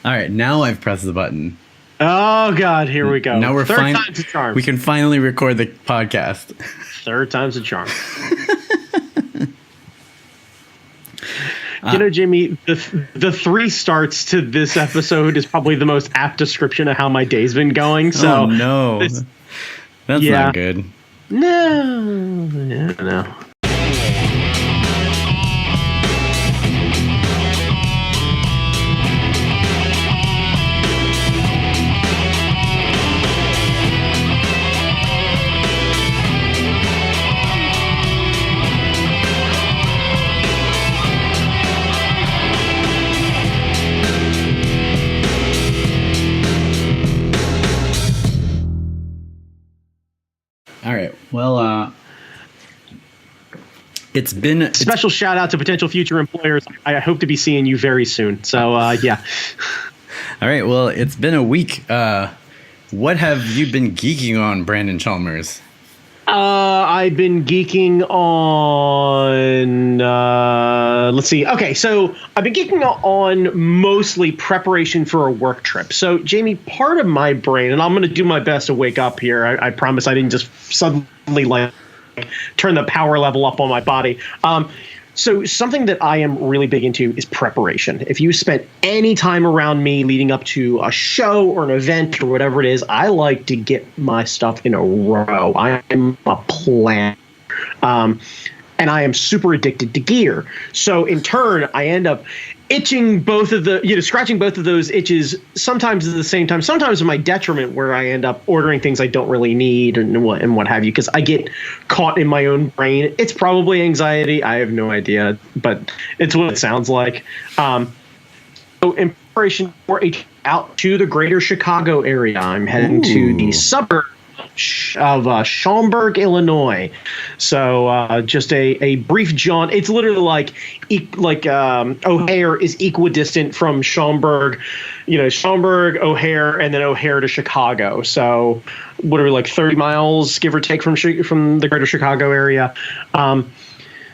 All right, now I've pressed the button. Oh God, here we go. Now we're Third time's a charm. We can finally record the podcast. Third time's a charm. You know, Jamie, the 3 starts to this episode is probably the most apt description of how my day's been going. So oh, no, that's not good. No. All right. Well, it's been special shout out to potential future employers. I hope to be seeing you very soon. So, yeah. All right. Well, it's been a week. What have you been geeking on, Brandon Chalmers? I've been geeking on, let's see. Okay, so I've been geeking on mostly preparation for a work trip. So, Jamie, part of my brain, and I'm going to do my best to wake up here. I promise I didn't just suddenly turn the power level up on my body. So something that I am really big into is preparation. If you spent any time around me leading up to a show or an event or whatever it is, I like to get my stuff in a row. I am a planner. And I am super addicted to gear. So in turn, I end up itching scratching both of those itches sometimes at the same time, sometimes to my detriment, where I end up ordering things I don't really need and what have you, because I get caught in my own brain. It's probably anxiety. I have no idea, but it's what it sounds like. So in preparation for out to the greater Chicago area, I'm heading to the suburb of Schaumburg, Illinois. So just a brief jaunt. It's literally like O'Hare is equidistant from Schaumburg, Schaumburg, O'Hare, and then O'Hare to Chicago. So what are we, like 30 miles, give or take, from the greater Chicago area.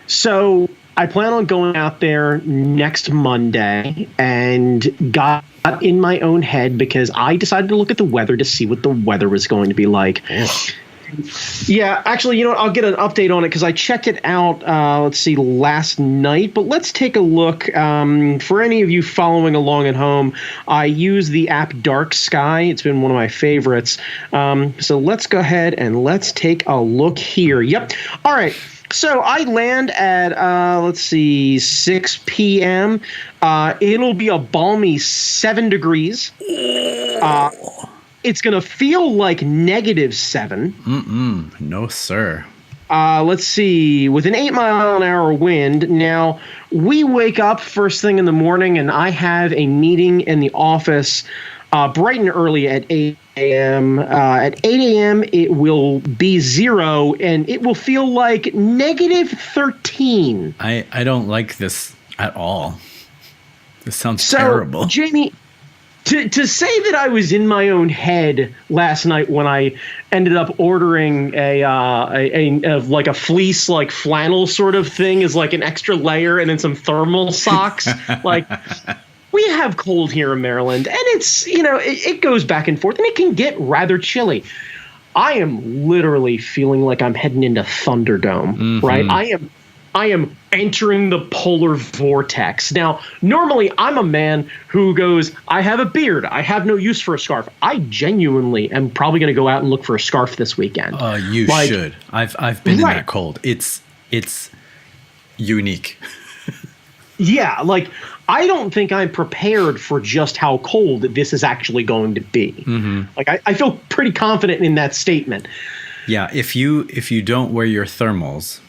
So I plan on going out there next Monday and got in my own head because I decided to look at the weather to see what the weather was going to be like. Yeah, actually, I'll get an update on it because I checked it out, last night. But let's take a look. For any of you following along at home, I use the app Dark Sky. It's been one of my favorites. So let's go ahead and let's take a look here. Yep. All right. So I land at, 6 p.m. It'll be a balmy 7 degrees. It's going to feel like -7. No, sir. Let's see. With an 8-mile-an-hour wind. Now, we wake up first thing in the morning, and I have a meeting in the office bright and early at 8 a.m. At 8 a.m., it will be 0, and it will feel like -13. I don't like this at all. This sounds terrible. Jamie, to say that I was in my own head last night when I ended up ordering a fleece, like flannel sort of thing, is like an extra layer and then some thermal socks. Like, we have cold here in Maryland, and it's, it goes back and forth, and it can get rather chilly. I am literally feeling like I'm heading into Thunderdome, right? I am entering the polar vortex. Now, normally I'm a man who goes, I have a beard. I have no use for a scarf. I genuinely am probably going to go out and look for a scarf this weekend. You should. I've been in that cold. It's unique. Yeah, I don't think I'm prepared for just how cold this is actually going to be. I feel pretty confident in that statement. Yeah, if you don't wear your thermals,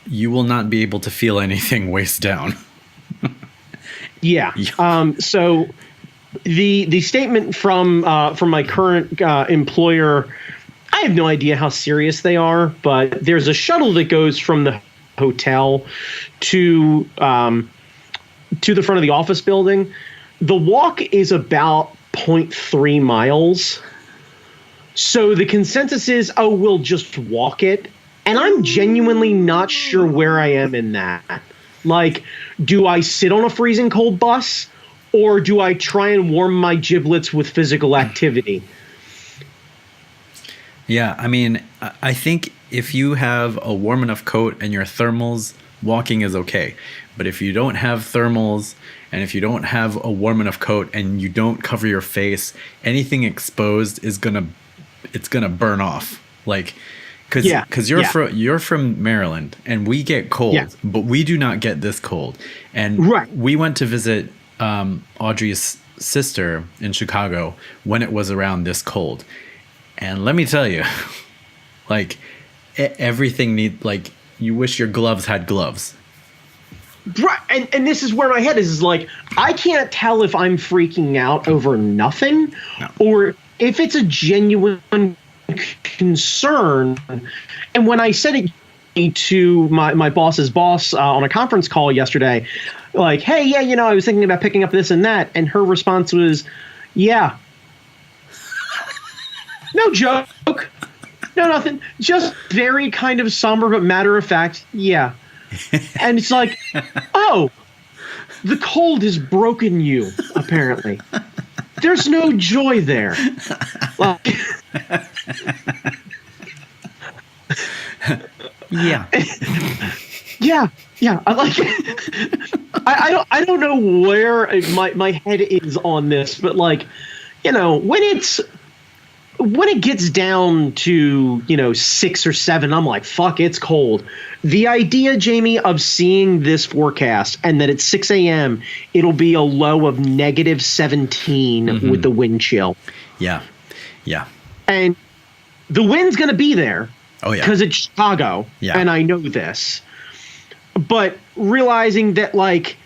you will not be able to feel anything waist down. Yeah. So the statement from my current employer, I have no idea how serious they are, but there's a shuttle that goes from the hotel to the front of the office building. The walk is about 0.3 miles. So the consensus is, we'll just walk it. And I'm genuinely not sure where I am in that. Like, do I sit on a freezing cold bus, or do I try and warm my giblets with physical activity? Yeah, I mean, I think if you have a warm enough coat and your thermals, walking is okay. But if you don't have thermals and if you don't have a warm enough coat and you don't cover your face, anything exposed is it's gonna burn off. Like, because you're from Maryland and we get cold, but we do not get this cold. And we went to visit Audrey's sister in Chicago when it was around this cold. And let me tell you, like, everything like, you wish your gloves had gloves. Right. And this is where my head is like, I can't tell if I'm freaking out over nothing or if it's a genuine concern. And when I said it to my boss's boss on a conference call yesterday, like, hey, yeah, I was thinking about picking up this and that. And her response was, yeah. No joke. No, nothing. Just very kind of somber, but matter of fact, yeah. And it's like, oh, the cold has broken you, apparently. There's no joy there. Like, yeah. Yeah. I like it. I don't know where my head is on this, but like, when it gets down to, 6 or 7, I'm like, fuck, it's cold. The idea, Jamie, of seeing this forecast and that at 6 a.m. it'll be a low of negative 17 with the wind chill. Yeah. Yeah. And the wind's going to be there. Oh, yeah. Because it's Chicago. Yeah. And I know this. But realizing that, like,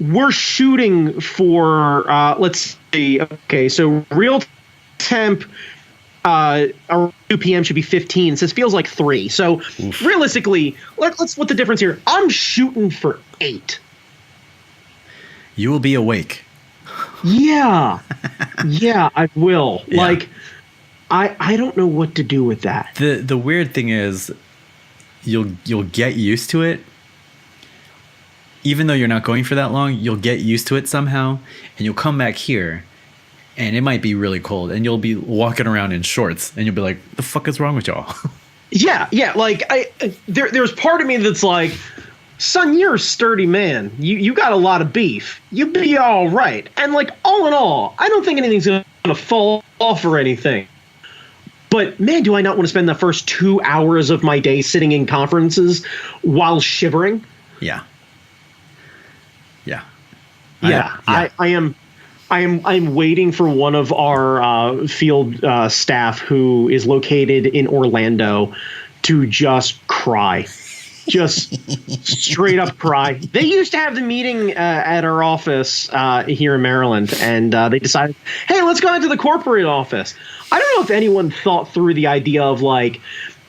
we're shooting for, let's see. Okay, so real temp around 2 p.m. should be 15. So it feels like 3. So realistically, let's split the difference here. I'm shooting for 8. You will be awake. Yeah. Yeah, I will. Yeah. Like, I don't know what to do with that. The weird thing is you'll get used to it. Even though you're not going for that long, you'll get used to it somehow, and you'll come back here. And it might be really cold, and you'll be walking around in shorts, and you'll be like, "The fuck is wrong with y'all?" Yeah. Like there's part of me that's like, "Son, you're a sturdy man. You got a lot of beef. You'll be all right." And like, all in all, I don't think anything's gonna fall off or anything. But man, do I not want to spend the first 2 hours of my day sitting in conferences while shivering? Yeah. I'm waiting for one of our field staff who is located in Orlando to just cry. Just straight up cry. They used to have the meeting at our office here in Maryland, and they decided, hey, let's go into the corporate office. I don't know if anyone thought through the idea of like,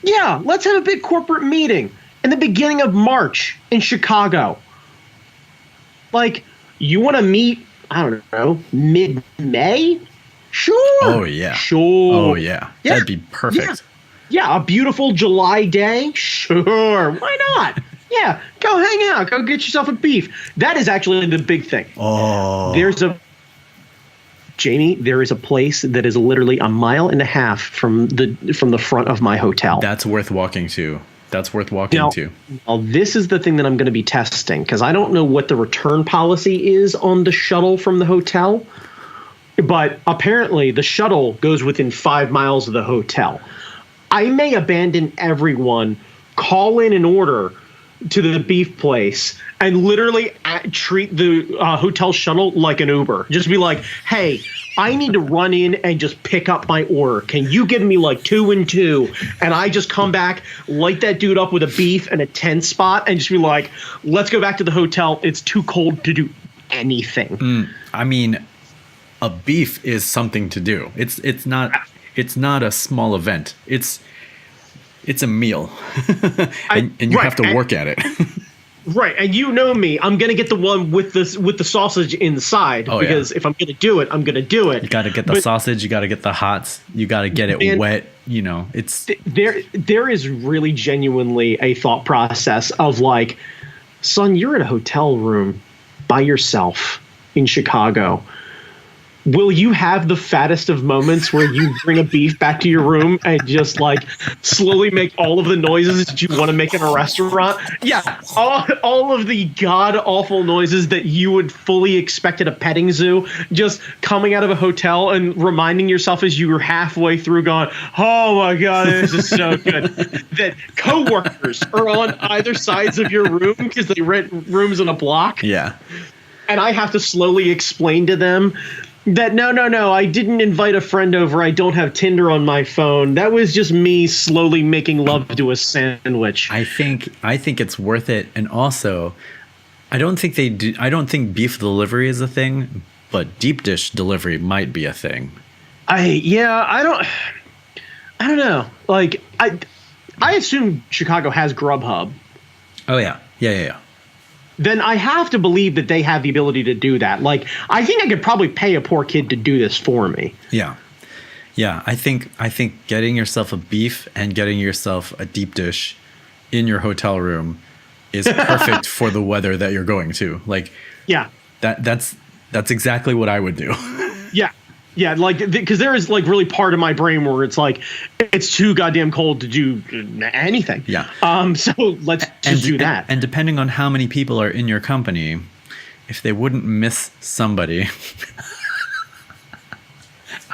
yeah, let's have a big corporate meeting in the beginning of March in Chicago. Like, you want to meet, I don't know, mid-May? Sure. Oh, yeah. Sure. Oh, yeah. That'd be perfect. Yeah, a beautiful July day? Sure. Why not? Yeah, go hang out. Go get yourself a beef. That is actually the big thing. Oh. Jamie, there is a place that is literally a mile and a half from the front of my hotel. That's worth walking to. Now, this is the thing that I'm going to be testing, because I don't know what the return policy is on the shuttle from the hotel, but apparently the shuttle goes within 5 miles of the hotel. I may abandon everyone, call in an order to the beef place, and literally treat the hotel shuttle like an Uber. Just be like, hey, I need to run in and just pick up my order. Can you give me like 2 and 2? And I just come back, light that dude up with a beef and a tent spot, and just be like, let's go back to the hotel. It's too cold to do anything. I mean, a beef is something to do. It's not a small event. It's a meal, and you have to work at it. Right, and you know me, I'm gonna get the one with the sausage inside, because if I'm gonna do it, I'm gonna do it. You got to get the sausage. You got to get the hots. You got to get it wet. You know, it's there is really genuinely a thought process of like, son, you're in a hotel room by yourself. in Chicago, will you have the fattest of moments where you bring a beef back to your room and just like slowly make all of the noises that you want to make in a restaurant? Yeah, all of the god awful noises that you would fully expect at a petting zoo, just coming out of a hotel and reminding yourself as you were halfway through going, oh my God, this is so good. That coworkers are on either sides of your room because they rent rooms in a block. Yeah. And I have to slowly explain to them that no, I didn't invite a friend over. I don't have Tinder on my phone. That was just me slowly making love to a sandwich. I think it's worth it, and also, I don't think they do. I don't think beef delivery is a thing, but deep dish delivery might be a thing. I don't know. Like I assume Chicago has Grubhub. Oh yeah. Then I have to believe that they have the ability to do that. Like, I think I could probably pay a poor kid to do this for me. Yeah. I think getting yourself a beef and getting yourself a deep dish in your hotel room is perfect for the weather that you're going to. Like, yeah, that's exactly what I would do. Yeah, like, because there is like really part of my brain where it's like it's too goddamn cold to do anything. Yeah. So let's just do that. And depending on how many people are in your company, if they wouldn't miss somebody,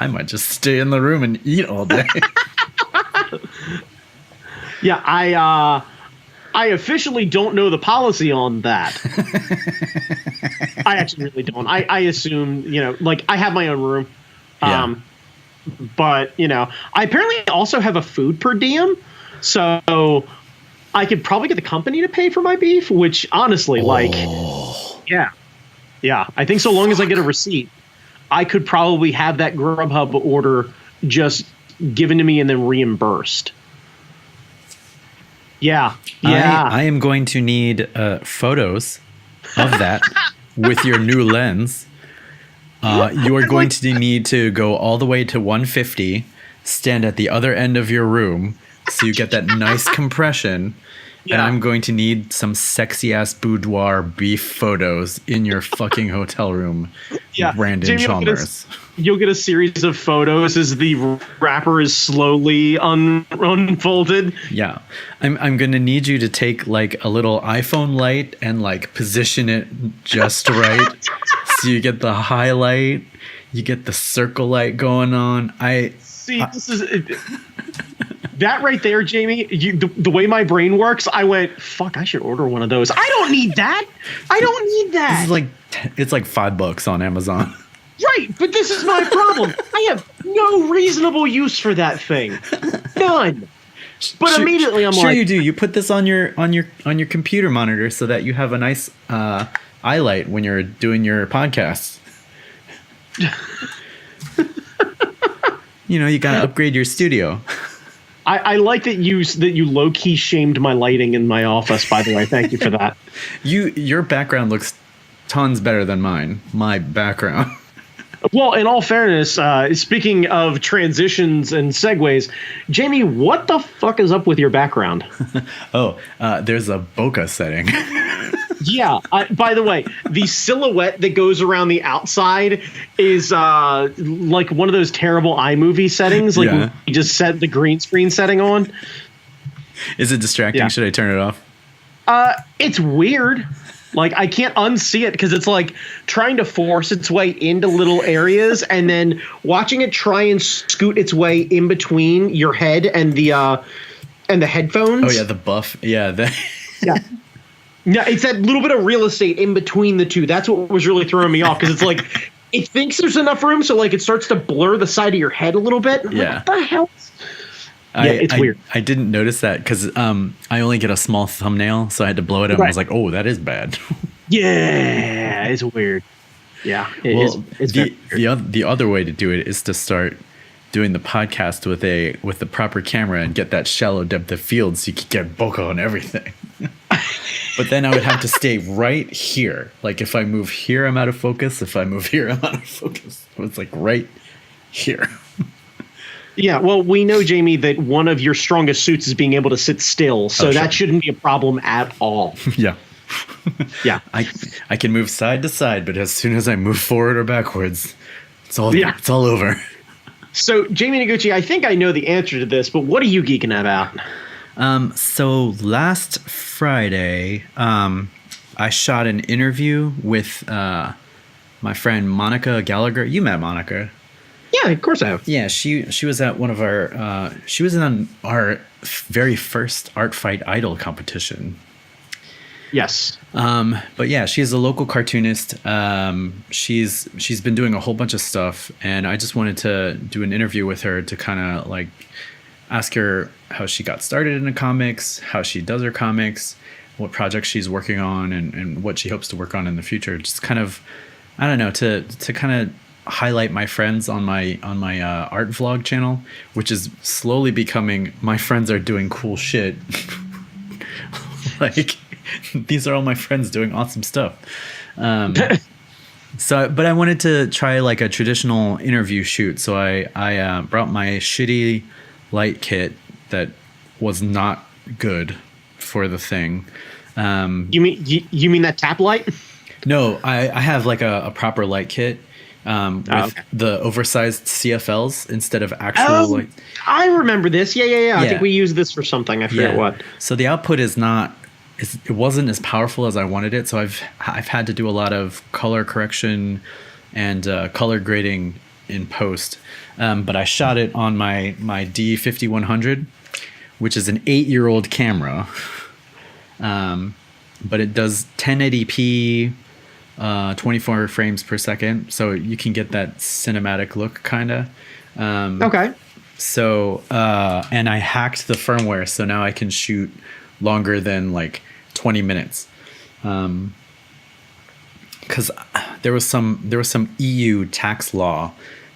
I might just stay in the room and eat all day. Yeah, I officially don't know the policy on that. I actually really don't. I assume, like, I have my own room. Yeah. But, I apparently also have a food per diem. So I could probably get the company to pay for my beef, which honestly, yeah. I think so long as I get a receipt, I could probably have that Grubhub order just given to me and then reimbursed. Yeah. I am going to need photos of that with your new lens. You are going to need to go all the way to 150, stand at the other end of your room so you get that nice compression. Yeah. And I'm going to need some sexy ass boudoir beef photos in your fucking hotel room. Yeah. Brandon Chalmers. You'll get a series of photos as the wrapper is slowly unfolded. Yeah. I'm going to need you to take like a little iPhone light and like position it just right. So you get the highlight, you get the circle light going on. This is that right there, Jamie. The way my brain works, I went, fuck, I should order one of those. I don't need that. This is it's like $5 on Amazon. Right, but this is my problem. I have no reasonable use for that thing. None. But immediately I'm like, sure you do. You put this on your computer monitor so that you have a nice eye light when you're doing your podcasts. You gotta upgrade your studio. I like that you low key shamed my lighting in my office. By the way, thank you for that. Your background looks tons better than mine. My background. Well, in all fairness, speaking of transitions and segues, Jamie, what the fuck is up with your background? There's a bokeh setting. Yeah. By the way, the silhouette that goes around the outside is like one of those terrible iMovie settings. Like you just set the green screen setting on. Is it distracting? Yeah. Should I turn it off? It's weird. Like, I can't unsee it because it's like trying to force its way into little areas and then watching it try and scoot its way in between your head and the headphones. Oh yeah, the buff. Yeah. Yeah. Yeah, it's that little bit of real estate in between the two. That's what was really throwing me off because it's like it thinks there's enough room, so like it starts to blur the side of your head a little bit. Yeah. Like, what the hell? It's weird. I didn't notice that because I only get a small thumbnail, so I had to blow it up. Right. And I was like, oh, that is bad. Yeah, it's weird. Yeah, it's the other way to do it is to start doing the podcast with the proper camera and get that shallow depth of field so you can get bokeh on everything. But then I would have to stay right here. Like if I move here, I'm out of focus. If I move here, I'm out of focus. It's like right here. Yeah, well, we know, Jamie, that one of your strongest suits is being able to sit still, so that shouldn't be a problem at all. Yeah. Yeah. I can move side to side, but as soon as I move forward or backwards, it's all over. So, Jamie Noguchi, I think I know the answer to this, but what are you geeking about? So last Friday, I shot an interview with my friend Monica Gallagher. You met Monica. Yeah, of course I have. Yeah, she was at one of our she was in our very first Art Fight Idol competition. Yes. But yeah, she's a local cartoonist. She's been doing a whole bunch of stuff, and I just wanted to do an interview with her to kind of like ask her how she got started in the comics, how she does her comics, what projects she's working on, and what she hopes to work on in the future. Just kind of, I don't know, to kind of highlight my friends on my art vlog channel, which is slowly becoming my friends are doing cool shit. Like, these are all my friends doing awesome stuff. But I wanted to try like a traditional interview shoot, so I brought my shitty light kit that was not good for the thing. You mean that tap light? No, I have like a proper light kit with the oversized CFLs instead of actual light. I remember this. Yeah. I think we used this for something. I forget what. So the output is not. It wasn't as powerful as I wanted it. So I've had to do a lot of color correction and color grading in post. But I shot it on my D5100, which is an 8-year-old camera. But it does 1080p, 24 frames per second, so you can get that cinematic look, kind of. Okay. So, and I hacked the firmware, so now I can shoot longer than like 20 minutes. Because there was some EU tax law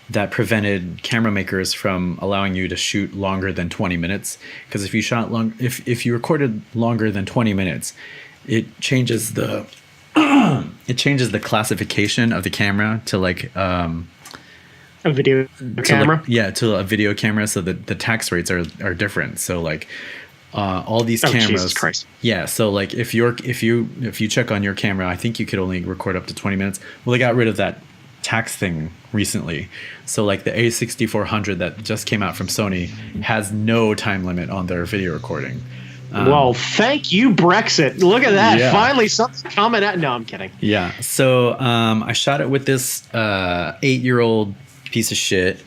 that prevented camera makers from allowing you to shoot longer than 20 minutes. Because if you shot if you recorded longer than 20 minutes, it changes the classification of the camera to like a video camera. To a video camera, so that the tax rates are different. So like all these cameras. Jesus Christ. Yeah, so like if you check on your camera, I think you could only record up to 20 minutes. Well, they got rid of that tax thing recently. So like the A6400 that just came out from Sony has no time limit on their video recording. Well, thank you, Brexit. Look at that. Yeah. Finally, something coming out. No, I'm kidding. Yeah. So I shot it with this 8-year-old piece of shit.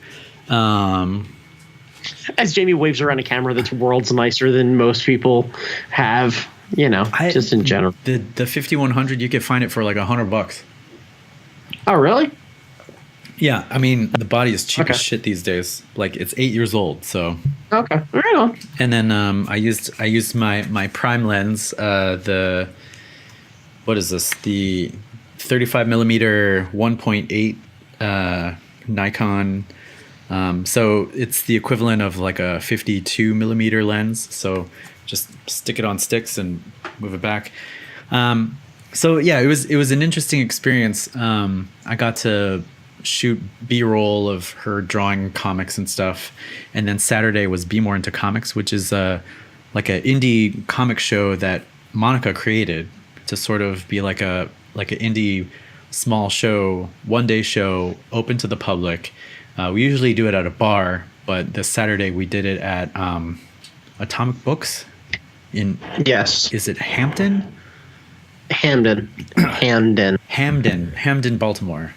As Jamie waves around a camera that's worlds nicer than most people have, just in general. The 5100, you could find it for like $100. Oh, really? Yeah, I mean, the body is cheap as shit these days. Like, it's 8 years old, so. Okay, right on. And then I used my prime lens, what is this? The 35 millimeter 1.8 Nikon. So it's the equivalent of like a 52 millimeter lens. So just stick it on sticks and move it back. So yeah, it was an interesting experience. I got to shoot B-roll of her drawing comics and stuff, and then Saturday was Be More Into Comics, which is like an indie comic show that Monica created to sort of be like an indie small show, one-day show, open to the public. We usually do it at a bar, but this Saturday we did it at Atomic Books Yes. Is it Hamden, Baltimore.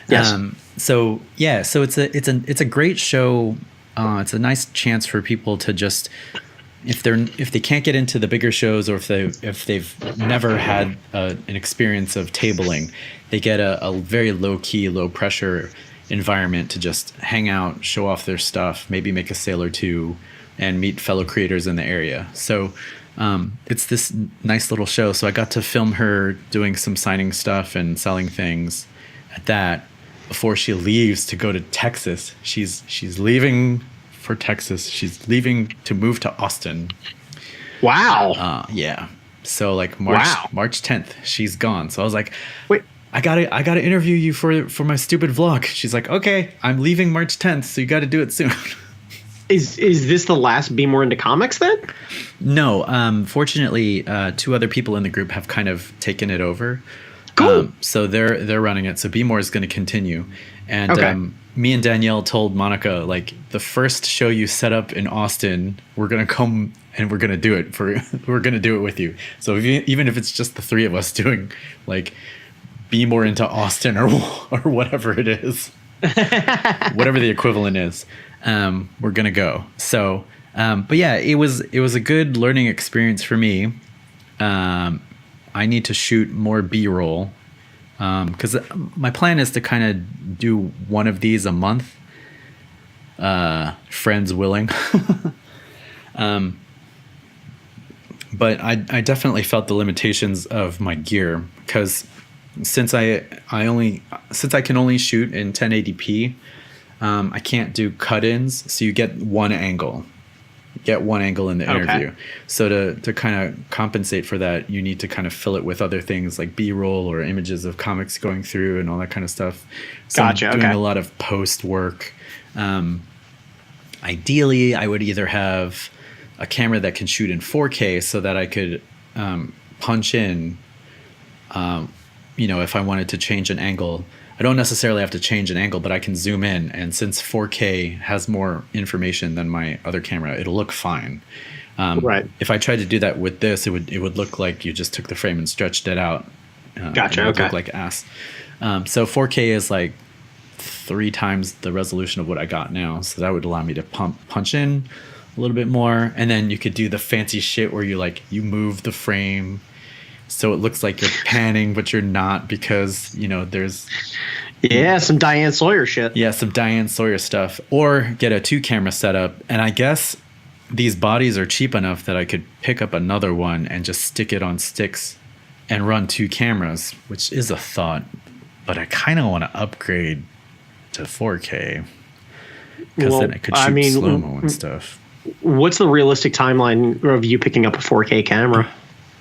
Yes. So it's a great show. It's a nice chance for people to just, if they can't get into the bigger shows, or if they've never had an experience of tabling, they get a very low key, low pressure environment to just hang out, show off their stuff, maybe make a sale or two, and meet fellow creators in the area. So it's this nice little show. So I got to film her doing some signing stuff and selling things at that before she leaves to go to Texas. She's leaving for Texas. She's leaving to move to Austin. Wow. Yeah. So like March 10th, she's gone. So I was like, wait, I gotta interview you for my stupid vlog. She's like, okay, I'm leaving March 10th, so you got to do it soon. Is this the last Be More Into Comics then? No, fortunately, 2 other people in the group have kind of taken it over. Cool. So they're running it. So Be More is going to continue. And Okay. Me and Danielle told Monica, like, the first show you set up in Austin, we're going to come and we're going to do it we're going to do it with you. So even if it's just the 3 of us doing, like, Be More Into Austin or whatever it is, whatever the equivalent is, we're going to go. So, but yeah, it was a good learning experience for me. I need to shoot more B-roll, because my plan is to kind of do one of these a month, friends willing. But I definitely felt the limitations of my gear, because since I can only shoot in 1080p, I can't do cut-ins, so you get one angle. In the interview. So to kind of compensate for that, you need to kind of fill it with other things like B-roll or images of comics going through and all that kind of stuff. So Gotcha. I'm doing a lot of post work. Ideally, I would either have a camera that can shoot in 4K so that I could punch in, if I wanted to change an angle. I don't necessarily have to change an angle, but I can zoom in. And since 4K has more information than my other camera, it'll look fine. Right. If I tried to do that with this, it would look like you just took the frame and stretched it out. Gotcha. It would Okay. look like ass. So 4K is like 3 times the resolution of what I got now. So that would allow me to punch in a little bit more. And then you could do the fancy shit where you move the frame so it looks like you're panning, but you're not, because there's some Diane Sawyer shit. Yeah, some Diane Sawyer stuff. Or get a 2-camera setup. And I guess these bodies are cheap enough that I could pick up another one and just stick it on sticks and run 2 cameras, which is a thought. But I kind of want to upgrade to 4K, because then I could shoot slow-mo and stuff. What's the realistic timeline of you picking up a 4K camera?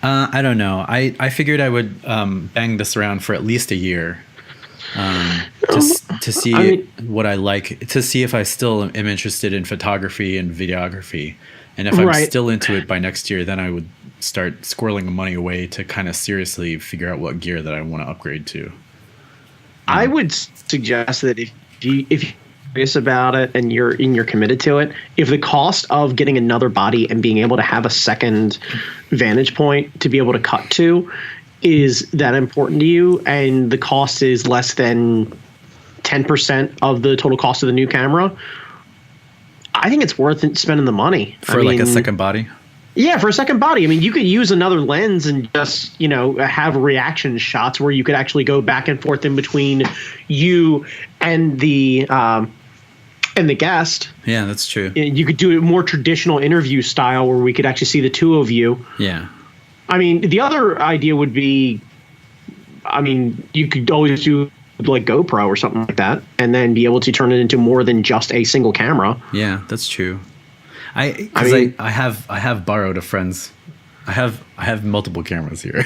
I don't know. I figured I would bang this around for at least a year, to see what I like, to see if I still am interested in photography and videography. And if I'm still into it by next year, then I would start squirreling money away to kind of seriously figure out what gear that I want to upgrade to. I would suggest that if you're curious about it and you're committed to it, if the cost of getting another body and being able to have a second vantage point to be able to cut to is that important to you, and the cost is less than 10% of the total cost of the new camera, I think it's worth spending the money. For a second body? Yeah, for a second body. I mean, you could use another lens and just, have reaction shots where you could actually go back and forth in between you and the guest. Yeah, that's true. You could do it more traditional interview style where we could actually see the 2 of you. Yeah. I mean, the other idea would be, you could always do like GoPro or something like that, and then be able to turn it into more than just a single camera. Yeah, that's true. I have borrowed a friend's. I have multiple cameras here.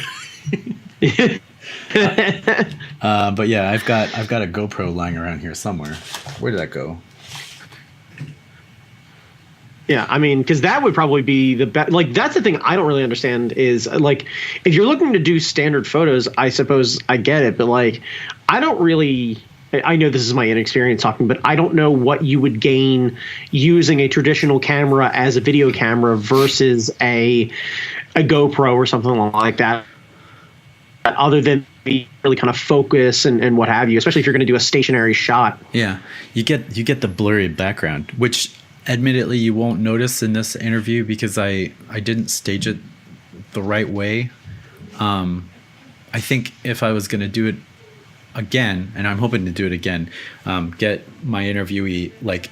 But yeah, I've got a GoPro lying around here somewhere. Where did that go? Yeah, because that would probably be the best. Like, that's the thing I don't really understand is, like, if you're looking to do standard photos, I suppose I get it. But, like, I don't really – I know this is my inexperience talking, but I don't know what you would gain using a traditional camera as a video camera versus a GoPro or something like that, other than be really kind of focus and what have you, especially if you're going to do a stationary shot. Yeah, you get the blurry background, which – admittedly, you won't notice in this interview because I didn't stage it the right way. I think if I was going to do it again, and I'm hoping to do it again, get my interviewee like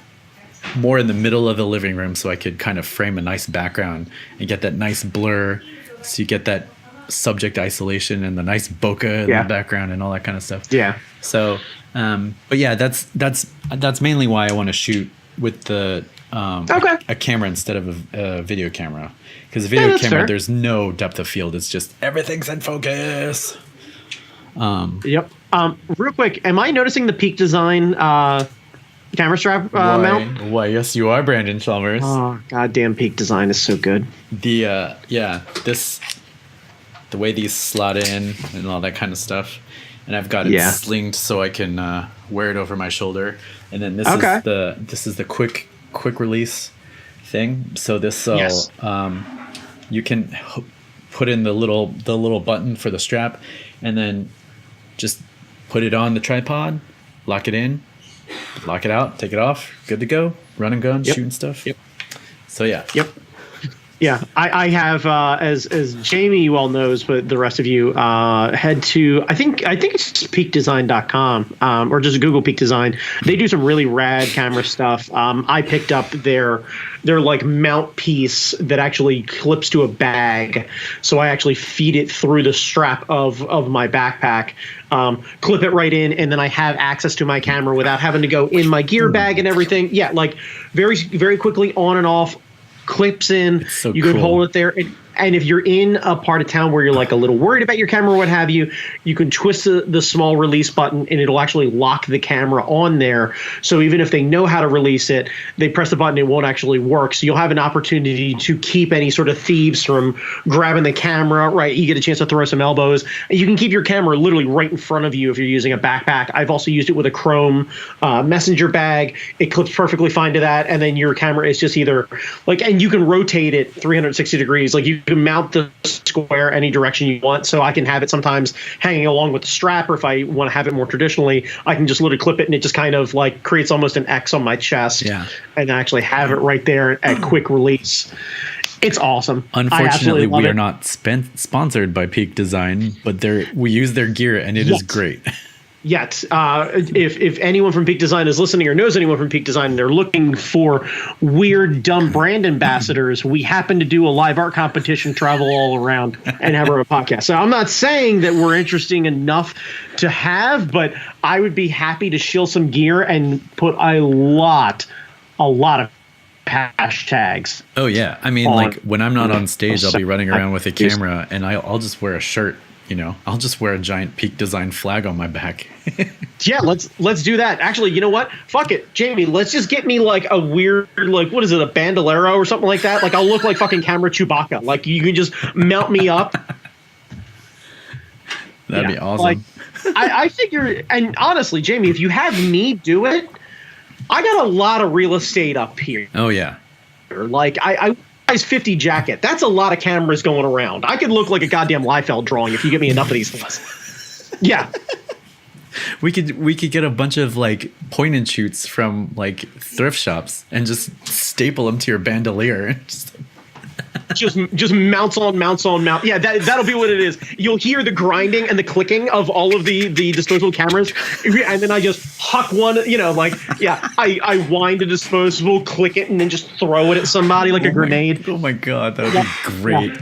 more in the middle of the living room so I could kind of frame a nice background and get that nice blur, so you get that subject isolation and the nice bokeh in the background and all that kind of stuff. Yeah. So, but yeah, that's mainly why I want to shoot with the a camera instead of a video camera, because a video camera, there's no depth of field. It's just everything's in focus. Yep. Real quick, am I noticing the peak design camera strap Why? mount. Why? Yes, you are Brandon Chalmers. Oh, goddamn Peak Design is so good. The the way these slot in and all that kind of stuff, and I've got it slinged so I can wear it over my shoulder. And then this is the quick release thing. So this you can put in the little button for the strap, and then just put it on the tripod, lock it in, lock it out, take it off, good to go, run and gun, shooting stuff. So yeah, I have as Jamie well knows, but the rest of you head to I think it's just peakdesign.com or just Google Peak Design. They do some really rad camera stuff. I picked up their like mount piece that actually clips to a bag, so I actually feed it through the strap of my backpack, clip it right in, and then I have access to my camera without having to go in my gear bag and everything. Yeah, like very very quickly on and off. Clips in, so you can hold it there. And if you're in a part of town where you're like a little worried about your camera or what have you, you can twist the small release button and it'll actually lock the camera on there. So even if they know how to release it, they press the button, it won't actually work. So you'll have an opportunity to keep any sort of thieves from grabbing the camera, right? You get a chance to throw some elbows. And you can keep your camera literally right in front of you if you're using a backpack. I've also used it with a Chrome messenger bag. It clips perfectly fine to that. And then your camera is just either like, and you can rotate it 360 degrees. Like you can mount the square any direction you want, so I can have it sometimes hanging along with the strap, or if I want to have it more traditionally, I can just literally clip it and it just kind of like creates almost an X on my chest, and actually have it right there at quick release. It's awesome. Unfortunately, we are not sponsored by Peak Design, but we use their gear and it is great. Yet, if anyone from Peak Design is listening or knows anyone from Peak Design and they're looking for weird, dumb brand ambassadors, we happen to do a live art competition, travel all around, and have our own podcast. So I'm not saying that we're interesting enough to have, but I would be happy to shill some gear and put a lot of hashtags. Oh, yeah. I mean, like when I'm not on stage, I'll be running around with a camera and I'll just wear a shirt. You know, I'll just wear a giant Peak Design flag on my back. Yeah, let's do that. Actually, you know what? Fuck it, Jamie. Let's just get me like a weird, like, what is it, a bandolero or something like that? Like I'll look like fucking camera Chewbacca. Like you can just mount me up. That'd be awesome. Like, I figure, and honestly, Jamie, if you have me do it, I got a lot of real estate up here. Oh yeah. Like I size 50 jacket. That's a lot of cameras going around. I could look like a goddamn Liefeld drawing if you give me enough of these things. Yeah. We could get a bunch of like point and shoots from like thrift shops and just staple them to your bandolier. just mounts on. Yeah, that'll be what it is. You'll hear the grinding and the clicking of all of the disposable cameras, and then I just huck one. You know, like I wind a disposable, click it, and then just throw it at somebody like a grenade. Oh my god, that would be great.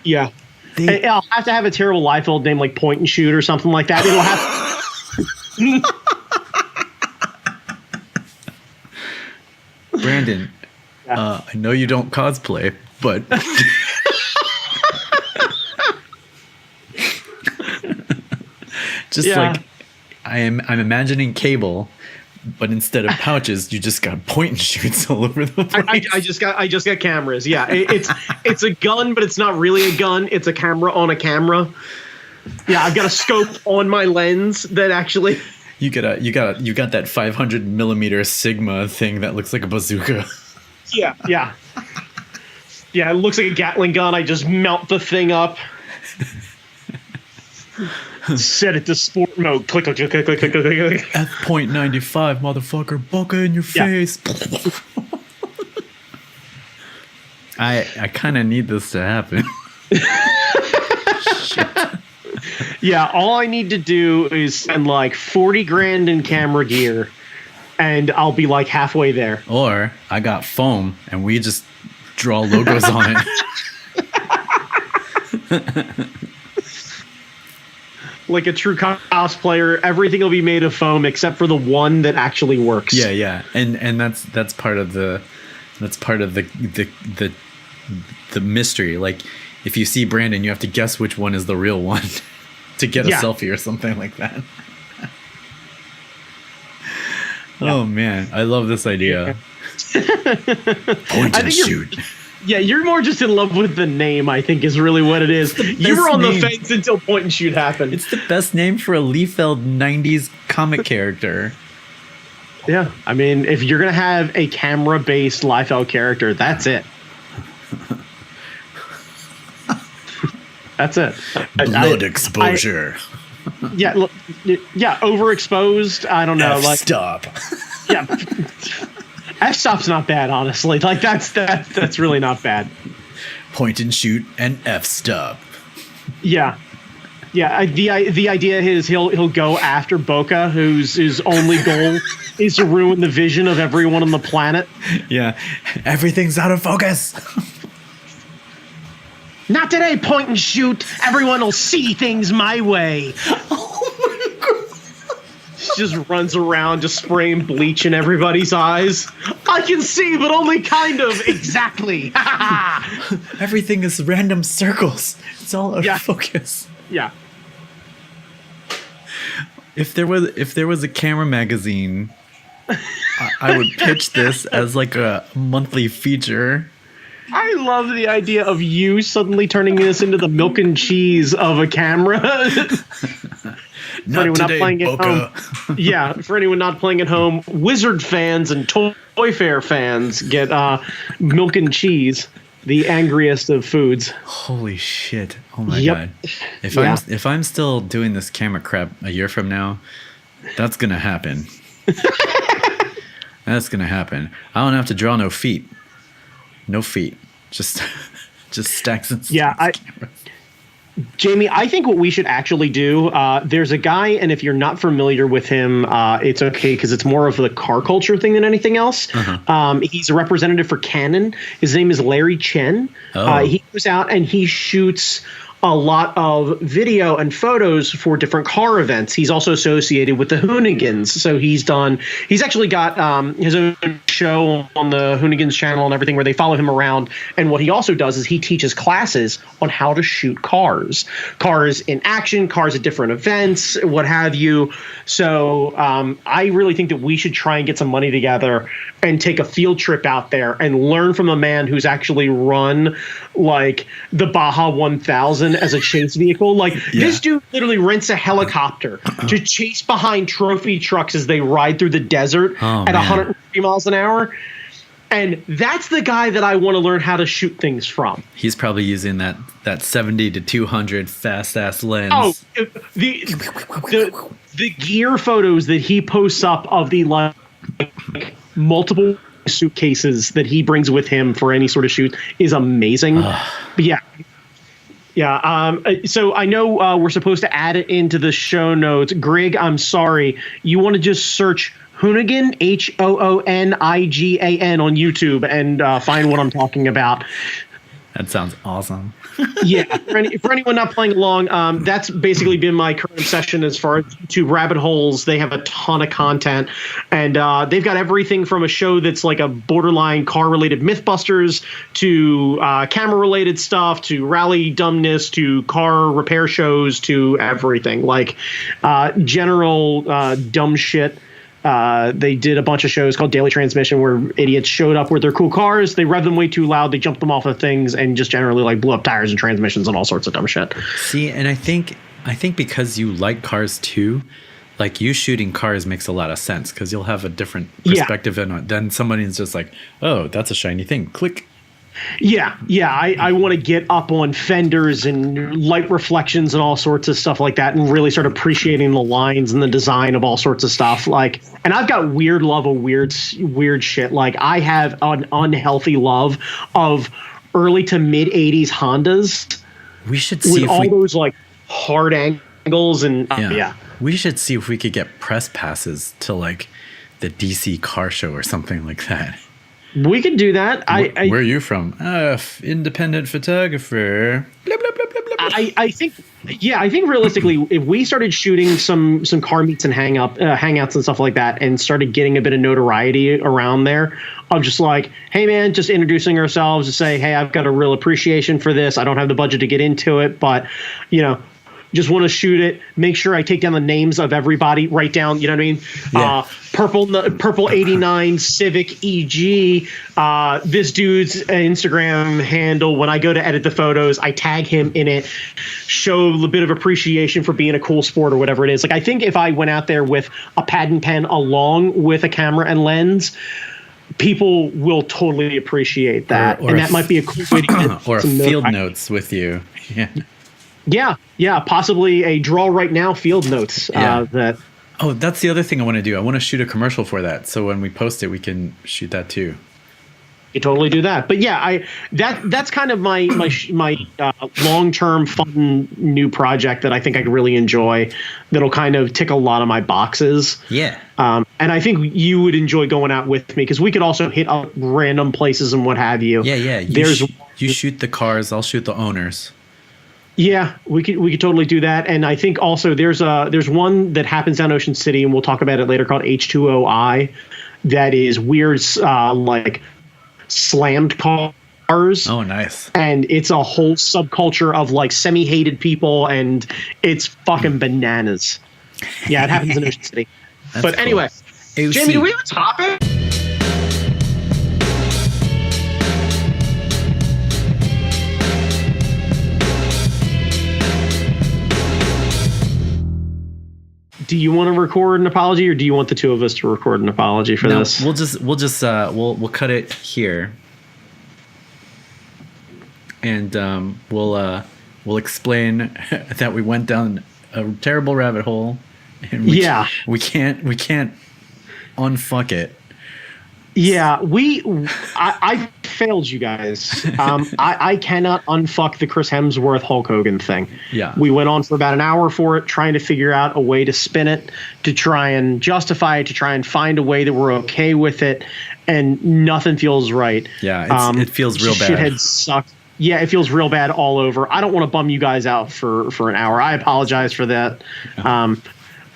Yeah. And I'll have to have a terrible Liefeld name like Point and Shoot or something like that. It'll have. Brandon, I know you don't cosplay, but just like I'm imagining Cable, but instead of pouches, you just got point and shoots all over the place. I just got cameras. Yeah, it's a gun, but it's not really a gun. It's a camera on a camera. Yeah, I've got a scope on my lens that actually. You got that 500 millimeter Sigma thing that looks like a bazooka. Yeah. It looks like a Gatling gun. I just mount the thing up. Set it to sport mode. Click. F.95, motherfucker. Bunker in your face. I kind of need this to happen. Shit. Yeah, all I need to do is spend like 40 grand in camera gear, and I'll be like halfway there. Or I got foam, and we just draw logos on it. Like a true cosplayer, everything will be made of foam except for the one that actually works. Yeah, and that's part of the mystery. Like, if you see Brandon, you have to guess which one is the real one to get a selfie or something like that. Oh man, I love this idea. Point and shoot. Yeah, you're more just in love with the name, I think, is really what it is. You were on the fence until point and shoot happened. It's the best name for a Liefeld 90s comic character. Yeah, I mean, if you're going to have a camera-based Liefeld character, that's it. That's it. Blood exposure. Yeah, overexposed. I don't know. Stop. Yeah. F-stop's not bad, honestly. Like that's really not bad. Point and shoot and F-stop. Yeah. Yeah, the idea is he'll go after Boca, whose only goal is to ruin the vision of everyone on the planet. Yeah. Everything's out of focus. Not today, point and shoot. Everyone will see things my way. She just runs around just spraying bleach in everybody's eyes. I can see, but only kind of. Exactly. Everything is random circles. It's all out of focus. Yeah. If there was a camera magazine, I would pitch this as like a monthly feature. I love the idea of you suddenly turning this into the milk and cheese of a camera. Not today, Boca. Yeah, for anyone not playing at home, Wizard fans and Toy Fair fans get milk and cheese, the angriest of foods. Holy shit! Oh my god! If I'm still doing this camera crap a year from now, that's gonna happen. That's gonna happen. I don't have to draw no feet. No feet. Just stacks and stacks. Yeah, Jamie, I think what we should actually do, there's a guy, and if you're not familiar with him, it's okay because it's more of the car culture thing than anything else. He's a representative for Canon. His name is Larry Chen. He goes out and he shoots a lot of video and photos for different car events. He's also associated with the Hoonigans. So he's actually got his own show on the Hoonigans channel and everything where they follow him around. And what he also does is he teaches classes on how to shoot cars in action, cars at different events, what have you. So I really think that we should try and get some money together and take a field trip out there and learn from a man who's actually run like the Baja 1000 as a chase vehicle. This dude literally rents a helicopter to chase behind trophy trucks as they ride through the desert at 150 miles an hour. And that's the guy that I want to learn how to shoot things from. He's probably using that 70 to 200 fast ass lens. Oh, the gear photos that he posts up of the multiple suitcases that he brings with him for any sort of shoot is amazing. But yeah. So I know we're supposed to add it into the show notes. Greg, I'm sorry. You want to just search Hoonigan, Hoonigan on YouTube and find what I'm talking about. That sounds awesome. Yeah, for anyone not playing along, that's basically been my current obsession as far as YouTube rabbit holes. They have a ton of content, and they've got everything from a show that's like a borderline car-related Mythbusters to camera-related stuff to rally dumbness to car repair shows to everything, like general dumb shit. They did a bunch of shows called Daily Transmission where idiots showed up with their cool cars. They revved them way too loud. They jumped them off of things and just generally blew up tires and transmissions and all sorts of dumb shit. See, and I think because you like cars too, like you shooting cars makes a lot of sense because you'll have a different perspective on it. Then somebody's just like, oh, that's a shiny thing. Click. Yeah. I want to get up on fenders and light reflections and all sorts of stuff like that and really start appreciating the lines and the design of all sorts of stuff. And I've got weird love of weird shit. Like I have an unhealthy love of early to mid 80s Hondas. We should see with all those hard angles and We should see if we could get press passes to the DC car show or something like that. We could do that. Where are you from? Independent photographer. Blah, blah, blah, blah, blah. I think realistically, if we started shooting some car meets and hangouts and stuff like that, and started getting a bit of notoriety around there, of just hey man, just introducing ourselves to say, hey, I've got a real appreciation for this. I don't have the budget to get into it, but Just want to shoot it. Make sure I take down the names of everybody. Write down, you know what I mean? Yeah. Purple 89 Civic EG. This dude's Instagram handle. When I go to edit the photos, I tag him in it. Show a bit of appreciation for being a cool sport or whatever it is. Like, I think if I went out there with a pad and pen along with a camera and lens, people will totally appreciate that. And that might be a cool way to get or a field notes with you. Yeah. Possibly a draw right now field notes. That. Oh, that's the other thing I want to do. I want to shoot a commercial for that. So when we post it, we can shoot that too. You totally do that. But yeah, that's kind of my long-term fun new project that I think I really enjoy. That'll kind of tick a lot of my boxes. Yeah. And I think you would enjoy going out with me because we could also hit up random places and what have you. Yeah. You shoot the cars. I'll shoot the owners. Yeah, we could totally do that. And I think also there's one that happens down Ocean City, and we'll talk about it later, called H2OI, that is weird, like slammed cars. Oh, nice. And it's a whole subculture of like semi-hated people, and it's fucking bananas. Yeah, it happens in Ocean City. But cool. Anyway, Jamie, do we have a topic? Do you want to record an apology, or do you want the two of us to record an apology for this? We'll cut it here, and we'll explain that we went down a terrible rabbit hole, and we can't unfuck it. Yeah, I failed you guys. I cannot unfuck the Chris Hemsworth Hulk Hogan thing. Yeah. We went on for about an hour for it, trying to figure out a way to spin it, to try and justify it, to try and find a way that we're okay with it, and nothing feels right. Yeah, it feels real bad. Shithead sucks. Yeah, it feels real bad all over. I don't want to bum you guys out for an hour. I apologize for that.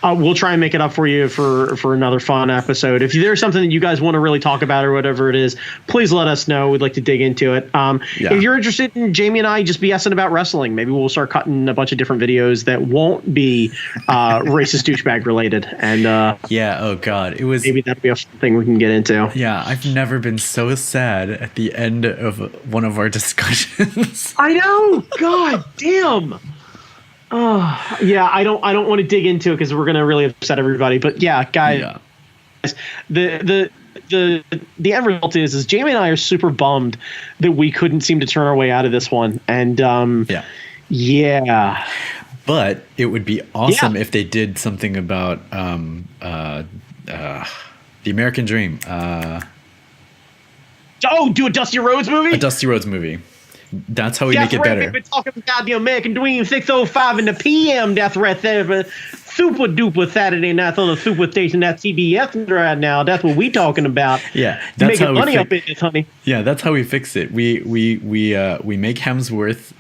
We'll try and make it up for you for another fun episode. If there's something that you guys want to really talk about or whatever it is, please let us know. We'd like to dig into it. If you're interested in Jamie and I just BSing about wrestling, maybe we'll start cutting a bunch of different videos that won't be racist douchebag related. And oh God, maybe that'd be a thing we can get into. Yeah, I've never been so sad at the end of one of our discussions. I know. God damn. Oh, yeah, I don't want to dig into it because we're gonna really upset everybody. But yeah, guys, the end result is Jamie and I are super bummed that we couldn't seem to turn our way out of this one. And but it would be awesome if they did something about the American Dream. Do a Dusty Rhodes movie. A Dusty Rhodes movie. That's how we make it better. We've been talking about the American Dream, 6:05 in the PM. That's right there. Super duper Saturday nights on the super station at CBS right now. That's what we talking about. Yeah, that's making money up in this, honey. Yeah, that's how we fix it. We make Hemsworth.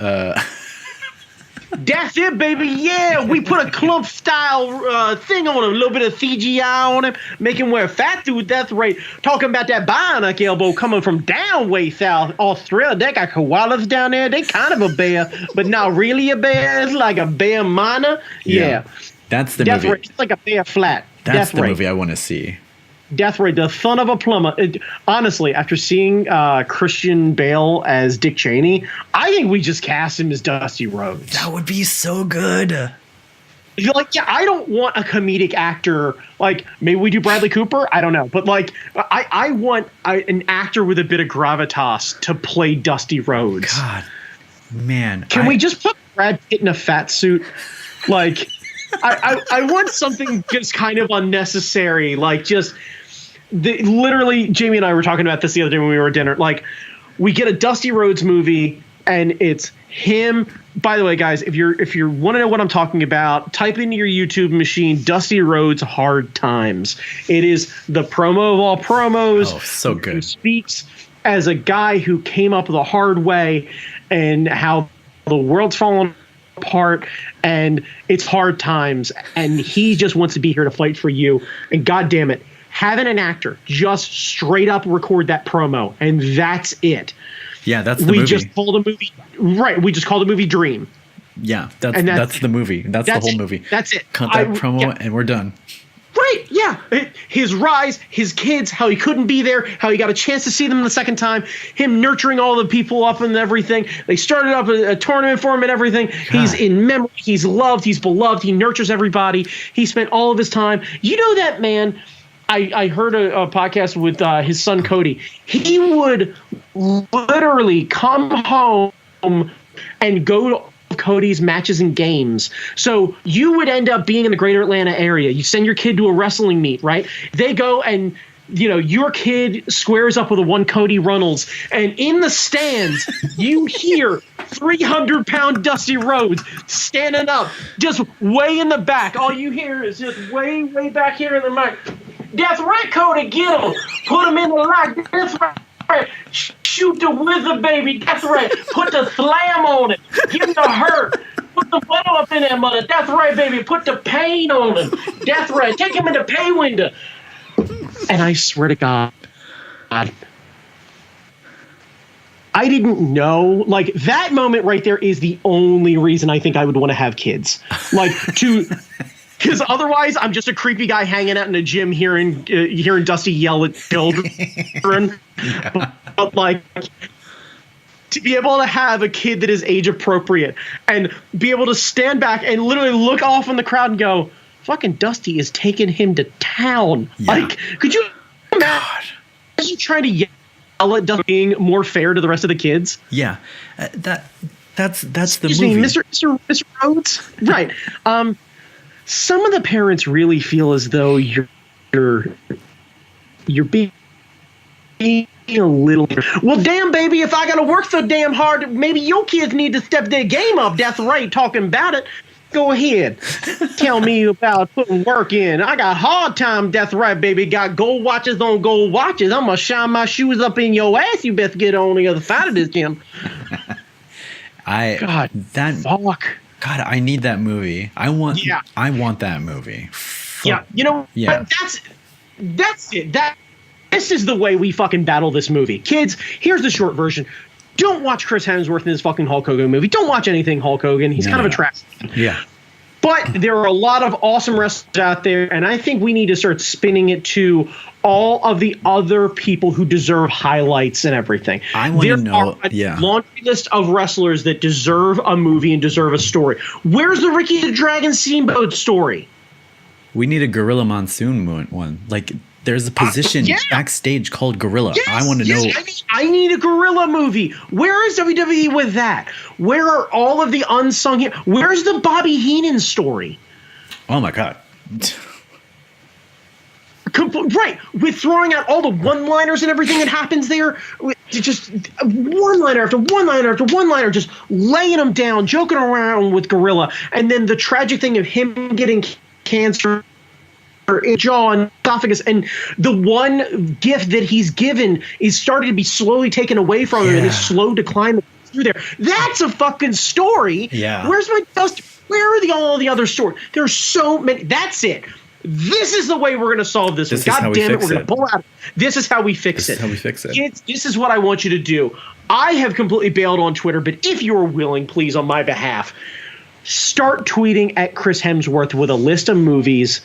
That's it, baby. Yeah, we put a clump style thing on him, a little bit of CGI on him, make him wear a fat suit. That's right. Talking about that bionic elbow coming from down way south Australia. They got koalas down there. They kind of a bear, but not really a bear. It's like a bear minor. Yeah. That's the movie. Right. It's like a bear flat. That's the movie I want to see. Death Ray, the son of a plumber. Honestly, after seeing Christian Bale as Dick Cheney, I think we just cast him as Dusty Rhodes. That would be so good. You're like, I don't want a comedic actor. Like, maybe we do Bradley Cooper. I don't know. But, like, I want an actor with a bit of gravitas to play Dusty Rhodes. God, man. Can we just put Brad Pitt in a fat suit? Like, I want something just kind of unnecessary. Like, just... literally, Jamie and I were talking about this the other day when we were at dinner. Like, we get a Dusty Rhodes movie, and it's him. By the way, guys, if you want to know what I'm talking about, type into your YouTube machine Dusty Rhodes Hard Times. It is the promo of all promos. Oh, so good. Who speaks as a guy who came up the hard way and how the world's fallen apart and it's hard times, and he just wants to be here to fight for you. And God damn it, having an actor just straight up record that promo, and that's it. Yeah, that's the movie. We just called the movie Dream. Yeah, that's the movie. That's the whole movie. That's it. Cut that promo and we're done. Right, yeah. His rise, his kids, how he couldn't be there, how he got a chance to see them the second time, him nurturing all the people up and everything. They started up a tournament for him and everything. God. He's in memory. He's loved. He's beloved. He nurtures everybody. He spent all of his time. You know that man, I heard a podcast with his son Cody. He would literally come home and go to Cody's matches and games. So you would end up being in the greater Atlanta area. You send your kid to a wrestling meet, right? They go and, your kid squares up with a one Cody Runnels. And in the stands, you hear 300-pound Dusty Rhodes standing up, just way in the back. All you hear is just way, way back here in the mic. That's right, Cody, get him. Put him in the lock. That's right. Shoot the wizard, baby. That's right. Put the slam on it. Give him the hurt. Put the ball up in that mother. That's right, baby. Put the pain on him. That's right. Take him in the pay window. And I swear to God, I didn't know. Like, that moment right there is the only reason I think I would want to have kids. Because otherwise, I'm just a creepy guy hanging out in a gym hearing Dusty yell at children. But like, to be able to have a kid that is age appropriate and be able to stand back and literally look off in the crowd and go, fucking Dusty is taking him to town. Yeah. Like, could you imagine trying to yell at Dusty being more fair to the rest of the kids? Yeah, that's the Excuse movie. Me, Mr. Rhodes? Right. Some of the parents really feel as though you're being a little. Well, damn, baby, if I got to work so damn hard, maybe your kids need to step their game up. That's right, talking about it. Go ahead. Tell me about putting work in. I got hard time. That's right, baby. Got gold watches on gold watches. I'm going to shine my shoes up in your ass. You best get on the other side of this, Jim. Fuck. God, I need that movie. I want that movie. Yeah, that's it. This is the way we fucking battle this movie. Kids, here's the short version. Don't watch Chris Hemsworth in this fucking Hulk Hogan movie. Don't watch anything Hulk Hogan. He's kind of a trash. Yeah. But there are a lot of awesome wrestlers out there, and I think we need to start spinning it to all of the other people who deserve highlights and everything. I want to know. There are a laundry list of wrestlers that deserve a movie and deserve a story. Where's the Ricky the Dragon Steamboat story? We need a Gorilla Monsoon one. Like, there's a position backstage called Gorilla. Yes, I want to know. I need a Gorilla movie. Where is WWE with that? Where are all of the unsung? Where's the Bobby Heenan story? Oh my God. Right, with throwing out all the one-liners and everything that happens there, just one-liner after one-liner after one-liner, just laying them down, joking around with Gorilla, and then the tragic thing of him getting cancer in jaw and esophagus, and the one gift that he's given is starting to be slowly taken away from him, and his slow decline through there. That's a fucking story. Yeah. Where's my dust? Where are all the other stories? There's so many. That's it. This is the way we're going to solve this one. God damn it, we're going to pull out. This is how we fix it. This is what I want you to do. I have completely bailed on Twitter, but if you are willing, please, on my behalf, start tweeting at Chris Hemsworth with a list of movies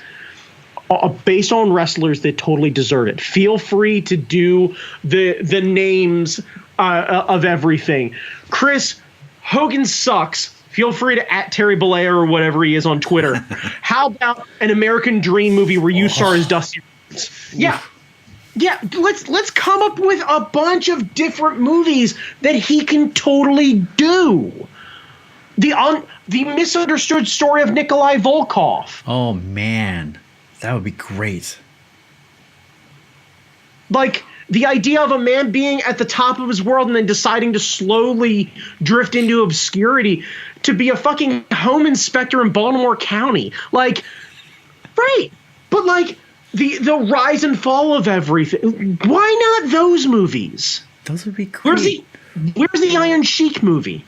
based on wrestlers that totally deserve it. Feel free to do the names of everything. Chris, Hogan sucks. Feel free to at Terry Bollea or whatever he is on Twitter. How about an American Dream movie where you star as Dusty Rhodes? Yeah. Yeah, let's come up with a bunch of different movies that he can totally do. The misunderstood story of Nikolai Volkov. Oh man, that would be great. Like the idea of a man being at the top of his world and then deciding to slowly drift into obscurity to be a fucking home inspector in Baltimore County. Like, right. But like the rise and fall of everything. Why not those movies? Those would be great. Where's the Iron Sheik movie?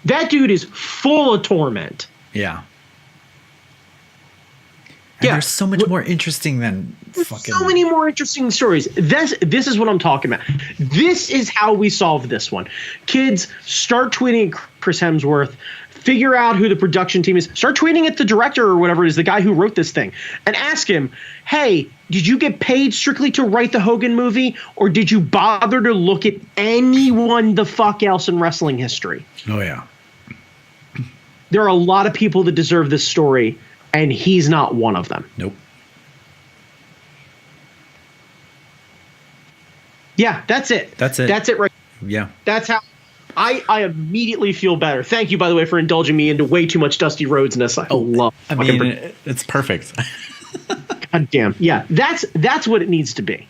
That dude is full of torment. Yeah. And they're so much more interesting than fucking... So many more interesting stories. This is what I'm talking about. This is how we solve this one. Kids, start tweeting at Chris Hemsworth. Figure out who the production team is. Start tweeting at the director or whatever it is, the guy who wrote this thing, and ask him, hey, did you get paid strictly to write the Hogan movie, or did you bother to look at anyone the fuck else in wrestling history? Oh, yeah. There are a lot of people that deserve this story, and he's not one of them. Nope. Yeah, that's it. That's it. That's it right. Yeah. That's how I immediately feel better. Thank you, by the way, for indulging me into way too much Dusty Rhodes-ness. I love. I mean, it's perfect. God damn. Yeah, that's what it needs to be.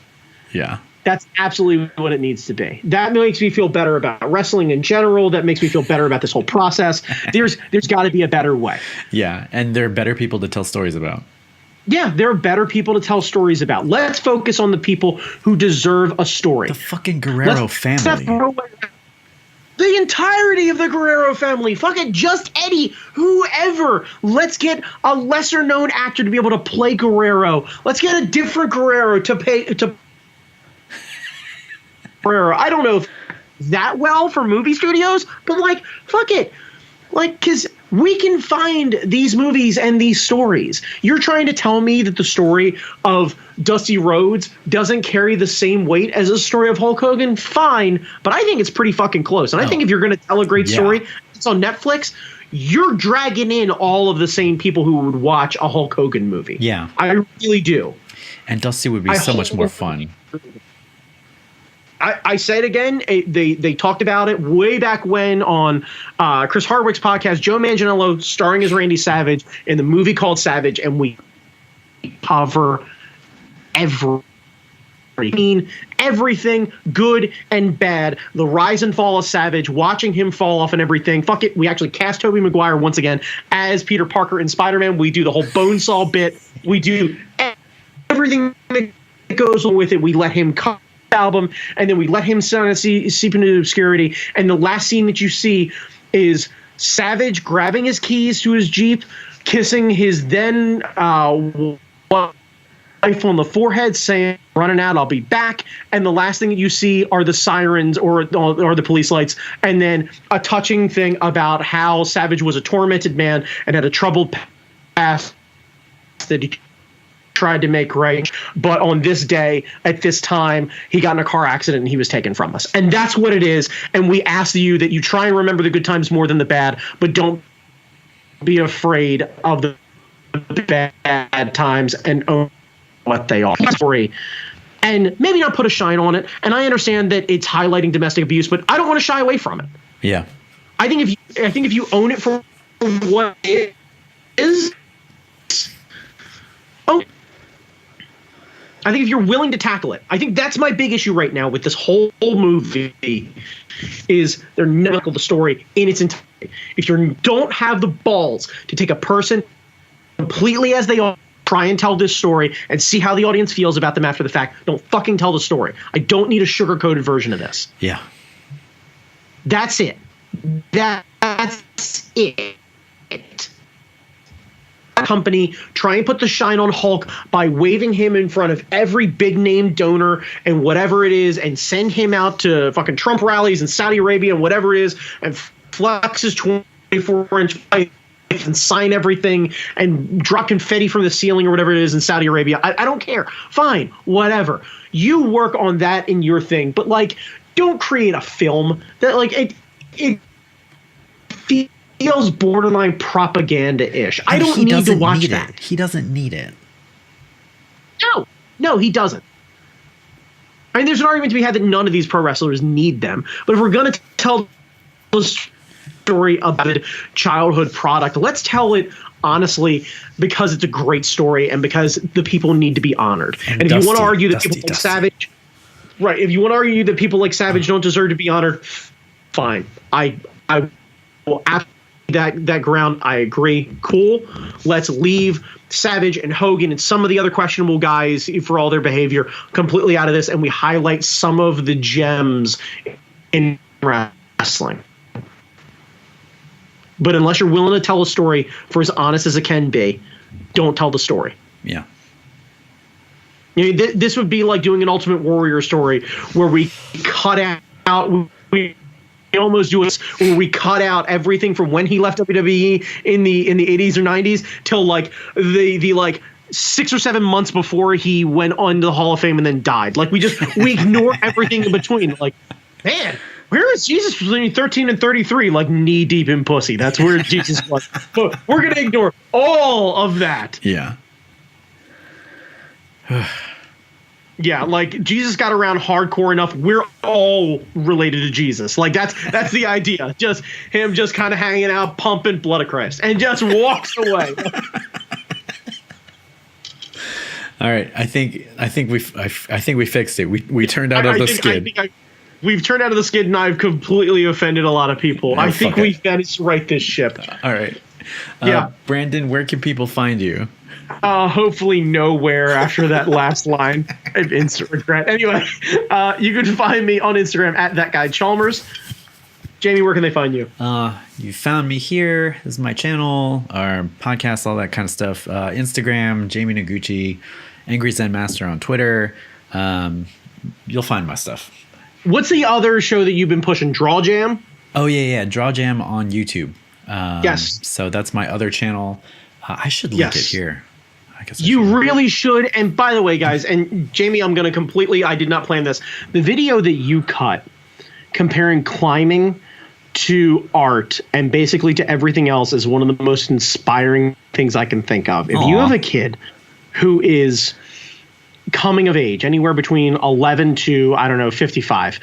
Yeah. That's absolutely what it needs to be. That makes me feel better about wrestling in general. That makes me feel better about this whole process. There's got to be a better way. Yeah, and there are better people to tell stories about. Yeah, there are better people to tell stories about. Let's focus on the people who deserve a story. The fucking Guerrero family. The entirety of the Guerrero family. Fuck it, just Eddie. Whoever. Let's get a lesser known actor to be able to play Guerrero. Let's get a different Guerrero to Guerrero. I don't know if that well for movie studios, but like, fuck it. Like, because we can find these movies and these stories. You're trying to tell me that the story of Dusty Rhodes doesn't carry the same weight as a story of Hulk Hogan? Fine, but I think it's pretty fucking close. And I think if you're going to tell a great story, it's on Netflix, you're dragging in all of the same people who would watch a Hulk Hogan movie. Yeah. I really do. And Dusty would be so much more fun. I say it again. They talked about it way back when on Chris Hardwick's podcast, Joe Manganiello starring as Randy Savage in the movie called Savage, and we cover everything good and bad, the rise and fall of Savage, watching him fall off and everything. Fuck it, we actually cast Tobey Maguire once again as Peter Parker in Spider-Man. We do the whole Bonesaw bit. We do everything that goes on with it. We let him come album, and then we let him seep into obscurity, and the last scene that you see is Savage grabbing his keys to his Jeep, kissing his then wife on the forehead, saying, running out, I'll be back, and the last thing that you see are the sirens or the police lights, and then a touching thing about how Savage was a tormented man and had a troubled past that he tried to make right, but on this day at this time he got in a car accident and he was taken from us. And that's what it is. And we ask you that you try and remember the good times more than the bad, but don't be afraid of the bad times and own what they are. And maybe not put a shine on it. And I understand that it's highlighting domestic abuse, but I don't want to shy away from it. Yeah. I think if you own it for what it is, I think if you're willing to tackle it, I think that's my big issue right now with this whole movie is they're not tackle the story in its entirety. If you don't have the balls to take a person completely as they are, try and tell this story and see how the audience feels about them after the fact, don't fucking tell the story. I don't need a sugar-coated version of this. Yeah. That's it. That's it. Company try and put the shine on Hulk by waving him in front of every big name donor and whatever it is, and send him out to fucking Trump rallies in Saudi Arabia and whatever it is, and flex his 24-inch pipe and sign everything and drop confetti from the ceiling or whatever it is in Saudi Arabia. I don't care. Fine, whatever. You work on that in your thing, but like, don't create a film that like it feels borderline propaganda-ish. I don't need to watch that. He doesn't need it. No, he doesn't. I mean, there's an argument to be had that none of these pro wrestlers need them. But if we're going to tell a story about a childhood product, let's tell it honestly because it's a great story and because the people need to be honored. And if you want to argue that people like Savage... Right, if you want to argue that people like Savage don't deserve to be honored, fine. I will absolutely that ground. I agree. Cool. Let's leave Savage and Hogan and some of the other questionable guys for all their behavior completely out of this, and we highlight some of the gems in wrestling. But unless you're willing to tell a story for as honest as it can be, don't tell the story. Yeah. You know, this would be like doing an Ultimate Warrior story where we cut out, we almost do it where we cut out everything from when he left WWE in the 80s or 90s till like the like 6 or 7 months before he went on to the Hall of Fame and then died. Like we ignore everything in between. Like, man, where is Jesus between 13 and 33? Like knee deep in pussy. That's where Jesus was. But we're gonna ignore all of that. Yeah. Yeah, like Jesus got around hardcore enough. We're all related to Jesus. Like that's the idea. Just him, just kind of hanging out, pumping blood of Christ, and just walks away. All right, I think we fixed it. We turned out of the skid. We've turned out of the skid, and I've completely offended a lot of people. I think we've managed to right this ship. All right. Yeah, Brandon, where can people find you? Hopefully nowhere after that last line of instant regret. Anyway, you can find me on Instagram at @thatguychalmers. Jamie, where can they find you? You found me here. This is my channel, our podcast, all that kind of stuff. Instagram, Jamie Noguchi, Angry Zen Master on Twitter. You'll find my stuff. What's the other show that you've been pushing? Draw Jam? Oh, yeah. Draw Jam on YouTube. Yes. So that's my other channel. I should link it here. I guess you really should. And by the way, guys, and Jamie, I'm going to completely, I did not plan this. The video that you cut comparing climbing to art and basically to everything else is one of the most inspiring things I can think of. If you have a kid who is coming of age, anywhere between 11 to, 55,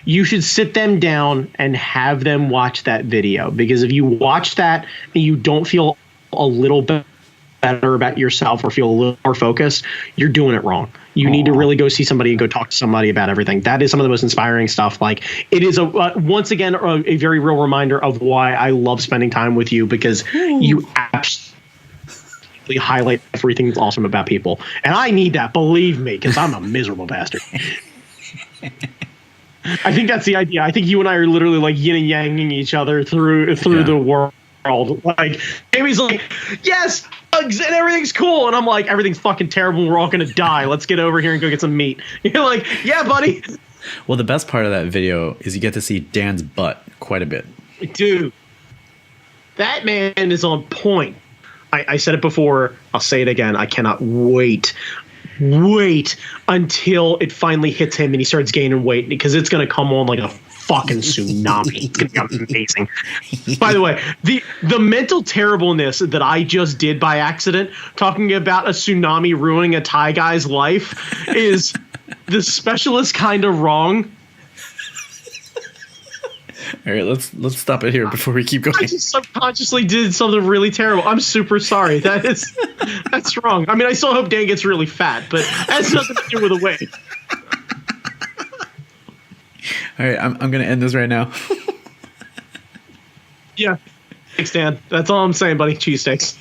you should sit them down and have them watch that video. Because if you watch that and you don't feel a little bit better about yourself or feel a little more focused, you're doing it wrong. You need to really go see somebody and go talk to somebody about everything. That is some of the most inspiring stuff. Like, it is once again a very real reminder of why I love spending time with you, because you absolutely highlight everything that's awesome about people, and I need that, believe me, because I'm a miserable bastard. I think that's the idea. I think you and I are literally like yin and yanging each other through the world. Like, Jamie's like, yes, and everything's cool, and I'm like, everything's fucking terrible, and we're all gonna die. Let's get over here and go get some meat. You're like, yeah, buddy. Well, the best part of that video is you get to see Dan's butt quite a bit. Dude, that man is on point. I said it before, I'll say it again. I cannot wait until it finally hits him and he starts gaining weight, because it's gonna come on like a fucking tsunami. It's gonna be amazing. By the way, the mental terribleness that I just did by accident, talking about a tsunami ruining a Thai guy's life, is the specialist kind of wrong. All right, let's stop it here before we keep going. I just subconsciously did something really terrible. I'm super sorry. That's wrong. I mean, I still hope Dan gets really fat, but that has nothing to do with the weight. All right, I'm going to end this right now. Yeah. Thanks, Dan. That's all I'm saying, buddy. Cheesesteaks.